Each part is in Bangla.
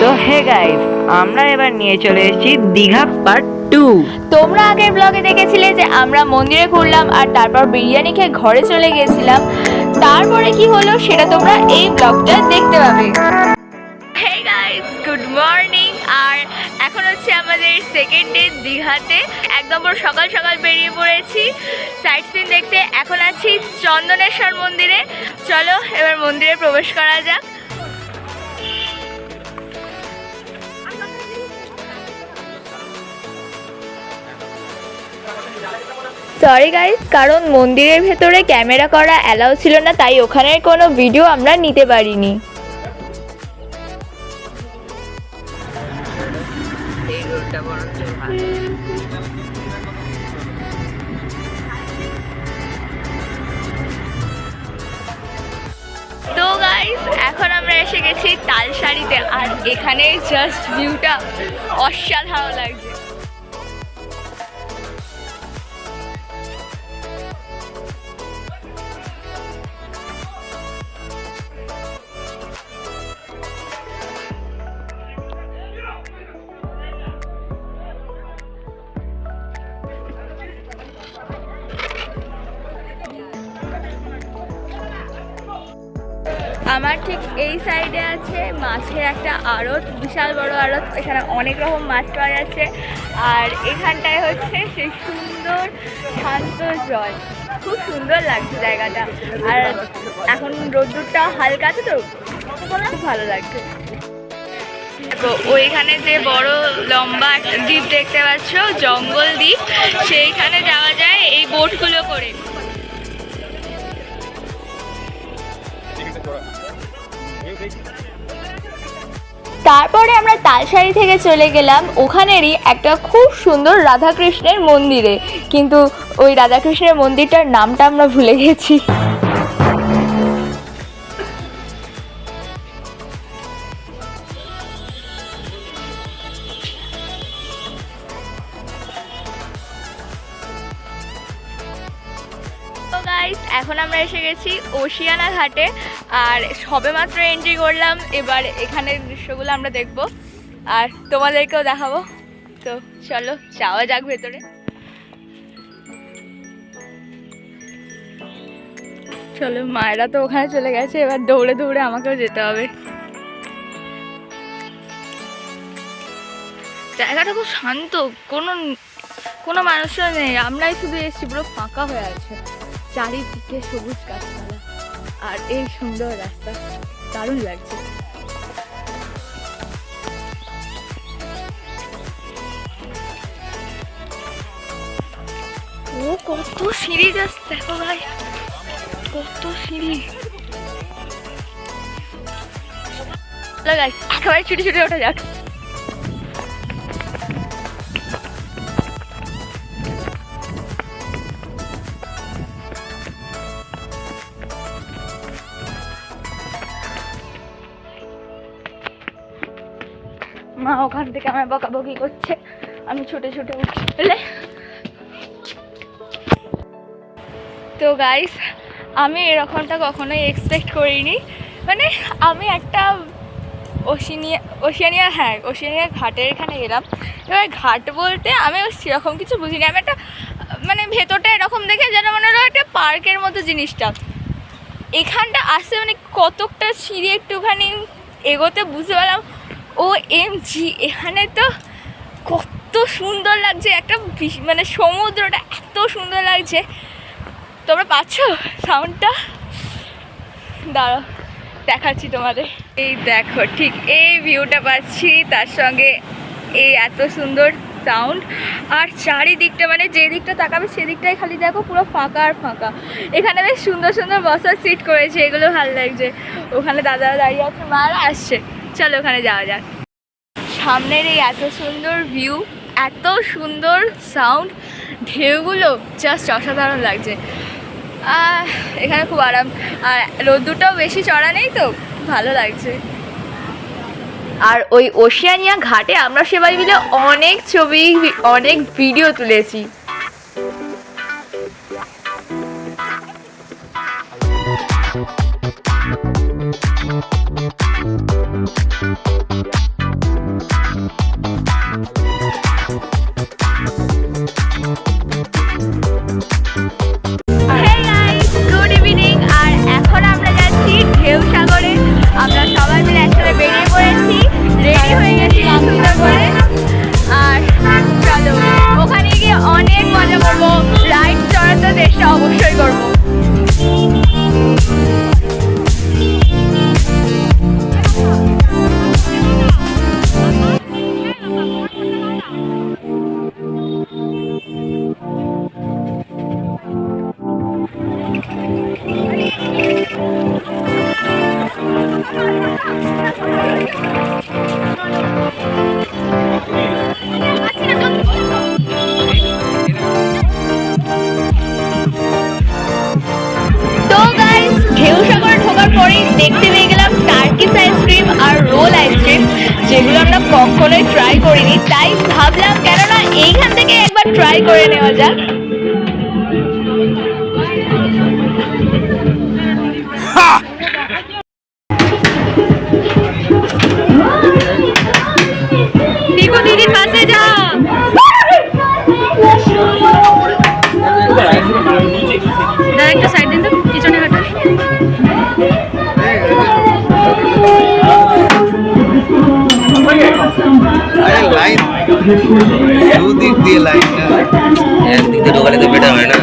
তো হে গাইস, আমরা এবার নিয়ে চলে এসেছি দীঘা পার্ট 2। তোমরা আগের ব্লগে দেখেছিলে যে আমরা মন্দিরে ঘুরলাম আর তারপর বিরিয়ানি খেয়ে ঘরে চলে গিয়েছিলাম। তারপরে কি হলো সেটা তোমরা এই ব্লগটা দেখতে পাবে। Hey guys, good morning. আর এখন হচ্ছে আমাদের সেকেন্ড ডে দীঘাতে। একদম পুরো সকাল সকাল বেরিয়ে পড়েছি সাইট সিন দেখতে। এখন আছি চন্দনেশ্বর মন্দিরে। চলো এবার মন্দিরে প্রবেশ করা যাক। সরি গাইস, কারণ মন্দিরের ভেতরে ক্যামেরা করা অ্যালাউ ছিল না, তাই ওখানের কোনো ভিডিও আমরা নিতে পারিনি। তো গাইস, এখন আমরা এসে গেছি তালসারিতে আর এখানে জাস্ট ভিউটা অসাধারণ লাগছে। আমার ঠিক এই সাইডে আছে মাছের একটা আড়ত, বিশাল বড় আড়ত। এখানে অনেক রকম মাছ পাওয়া যাচ্ছে। আর এখানটায় হচ্ছে সেই সুন্দর শান্ত জল, খুব সুন্দর লাগছে জায়গাটা। আর এখন রোদ্দুরটা হালকা আছে তো খুব ভালো লাগছে। ওইখানে যে বড় লম্বা দ্বীপ দেখতে পাচ্ছ, জঙ্গল দ্বীপ, সেইখানে যাওয়া যায় এই বোটগুলো করে। তারপরে আমরা তালসারি থেকে চলে গেলাম ওখানেরই একটা খুব সুন্দর রাধাকৃষ্ণের মন্দিরে, কিন্তু ওই রাধাকৃষ্ণের মন্দিরটার নামটা আমরা ভুলে গেছি। এখন আমরা এসে গেছি ওশিয়ানা ঘাটে আর সবেমাত্র এন্ট্রি করলাম। এবার এখানের দৃশ্যগুলো আমরা দেখব আর তোমাদেরকেও দেখাবো। তো চলো যাওয়া যাক ভেতরে। চলো, মায়েরা তো ওখানে চলে গেছে, এবার দৌড়ে দৌড়ে আমাকেও যেতে হবে। জায়গাটা খুব শান্ত, কোনো মানুষও নেই, আমরাই শুধু এসেছি। পুরো ফাঁকা হয়ে আছে, চারিদিকে সবুজ গাছপালা আর এই সুন্দর রাস্তা, দারুণ লাগছে। ও কত সিঁড়ি, জাস্ট দেখো ভাই, কত সিঁড়ি। একেবারে ছুটে ছুটে ওঠা যাক। মা ওখান থেকে আমার বকাবকি করছে, আমি ছুটে ছুটে উঠছি। তো গাইস, আমি এরকমটা কখনোই এক্সপেক্ট করিনি। মানে আমি একটা ওশিয়ানিয়া ঘাটের এখানে গেলাম। এবার ঘাট বলতে আমি সেরকম কিছু বুঝিনি। আমি একটা মানে ভেতরটা এরকম দেখে যেন মনে হলো একটা পার্কের মতো জিনিসটা। এখানটা আসে মানে কতকটা সিঁড়ি একটুখানি এগোতে বুঝতে পারলাম ও এমজি, এখানে তো কত সুন্দর লাগছে। একটা মানে সমুদ্রটা এত সুন্দর লাগছে। তোমরা পাচ্ছ সাউন্ডটা? দাঁড়াও দেখাচ্ছি তোমাদের। এই দেখো, ঠিক এই ভিউটা পাচ্ছি, তার সঙ্গে এই এত সুন্দর সাউন্ড। আর চারিদিকটা মানে যে দিকটা তাকাবে সেদিকটাই খালি দেখো পুরো ফাঁকা আর ফাঁকা। এখানে বেশ সুন্দর সুন্দর বসার সিট করেছে, এগুলো ভালো লাগছে। ওখানে দাদারা দাঁড়িয়ে আছে, মারা আসছে। চলো ওখানে যাওয়া যাক। সামনের এই এত সুন্দর ভিউ, এত সুন্দর সাউন্ড, ঢেউগুলো জাস্ট অসাধারণ লাগছে। এখানে খুব আরাম, আর রোদ্দুরটাও বেশি চড়া নেই, তো ভালো লাগছে। আর ওই ওশিয়ানিয়া ঘাটে আমরা সবাই মিলে অনেক ছবি, অনেক ভিডিও তুলেছি। যেগুলো আমরা কখনোই ট্রাই করিনি, তাই ভাবলাম কেননা এইখান থেকে একবার ট্রাই করে নেওয়া যাক। দেখো দিদির পাশে যা। দাদা একটা সাইড দিন তো, পিছনে হাঁটা। লাইন দুদিক দিয়ে লাইন একদিক দিয়ে ঢোকালে তো বেটার হয় না।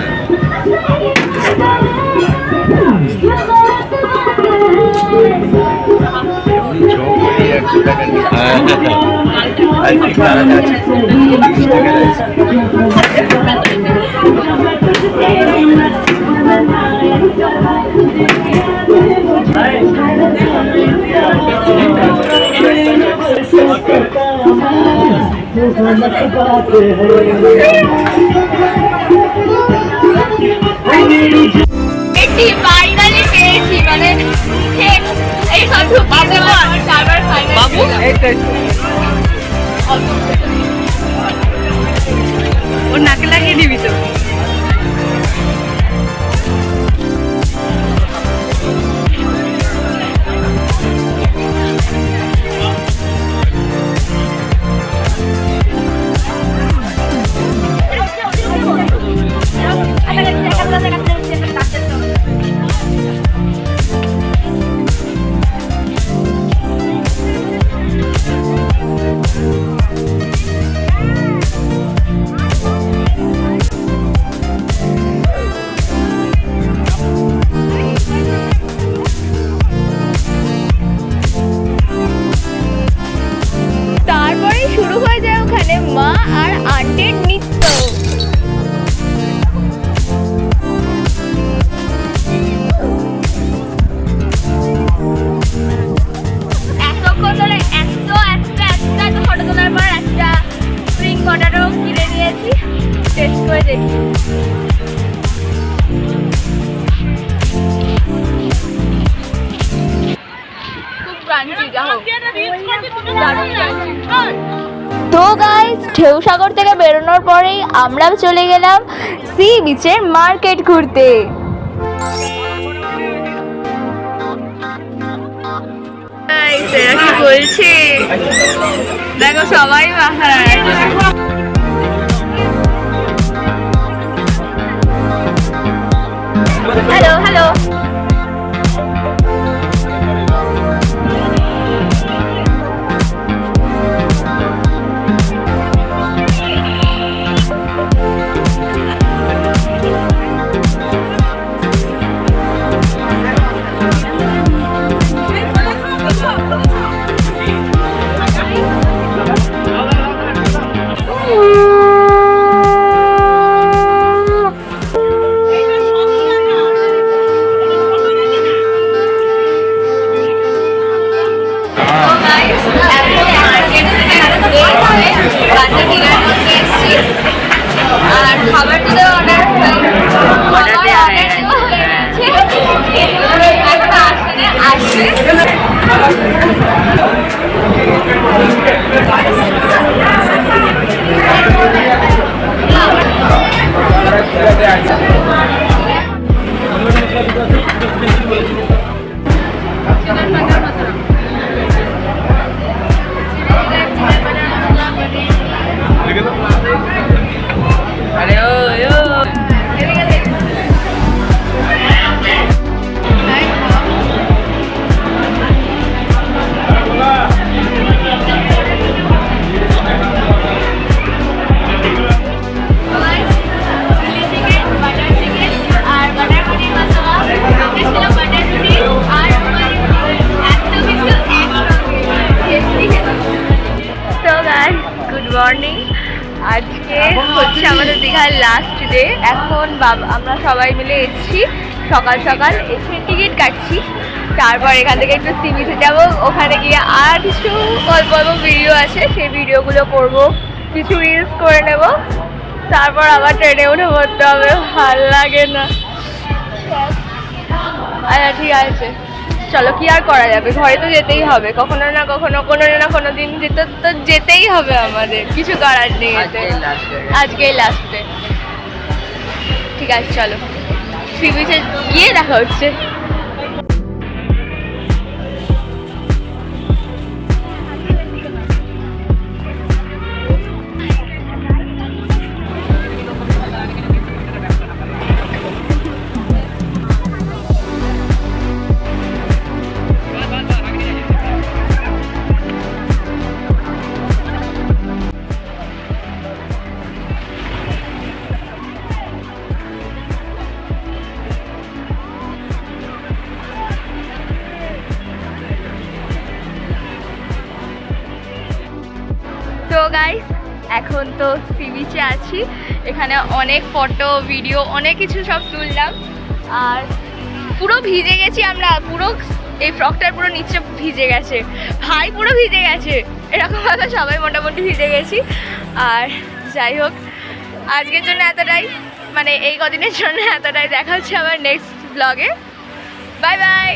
এটি ফাইনালি পেয়েছি, মানে ঠিক এই সব ঢুকিয়ে দেবো আর চারবার ফাইনাল। বাবু ওর নাকে লাগিয়ে দিবি তো। তারপরে শুরু হয়ে যায় ওখানে মা আর আন্টির নৃত্য। এতক্ষণ ধরে এত ফটো তোলার পর একটা স্প্রিং পটাটো কিনে নিয়েছি, টেস্ট করে দেখি। তো গাইস, ঢেউসাগর থেকে বেরোনোর পরেই আমরা চলে গেলাম সি বিচের মার্কেট ঘুরতে। কি বলছে দেখো, সবাই হ্যালো হ্যালো। আর খাবার তো অর্ডার আসবে। মর্নিং। আজকে হচ্ছে আমাদের দীঘার লাস্ট ডে। এখন আমরা সবাই মিলে এসেছি সকাল সকাল, এসে টিকিট কাটছি। তারপর এখান থেকে একটু সি বিচে যাবো, ওখানে গিয়ে আর কিছু অল্প অল্প ভিডিও আছে, সেই ভিডিওগুলো করব, কিছু রিলস করে নেব। তারপর আবার ট্রেনে উঠে পড়তে হবে, ভাল লাগে না। আচ্ছা ঠিক আছে, চলো কি আর করা যাবে, ঘরে তো যেতেই হবে, কখনো না কখনো কোনো না কোনো দিন যেতে তো যেতেই হবে আমাদের, কিছু করার নেই এতে। আজকেই লাস্ট ডে। ঠিক আছে চলো, সি বিচে গিয়ে দেখা হচ্ছে। তো গাইস এখন তো সি বিচে আছি, এখানে অনেক ফটো ভিডিও অনেক কিছু সব তুললাম, আর পুরো ভিজে গেছি আমরা, পুরো এই ফ্রকটার পুরো নিচে ভিজে গেছে, ভাই পুরো ভিজে গেছে, এরকমভাবে সবাই মোটামুটি ভিজে গেছি। আর যাই হোক আজকের জন্য এতটাই, মানে এই কদিনের জন্য এতটাই, দেখা হচ্ছে আবার নেক্সট ব্লগে। Bye bye.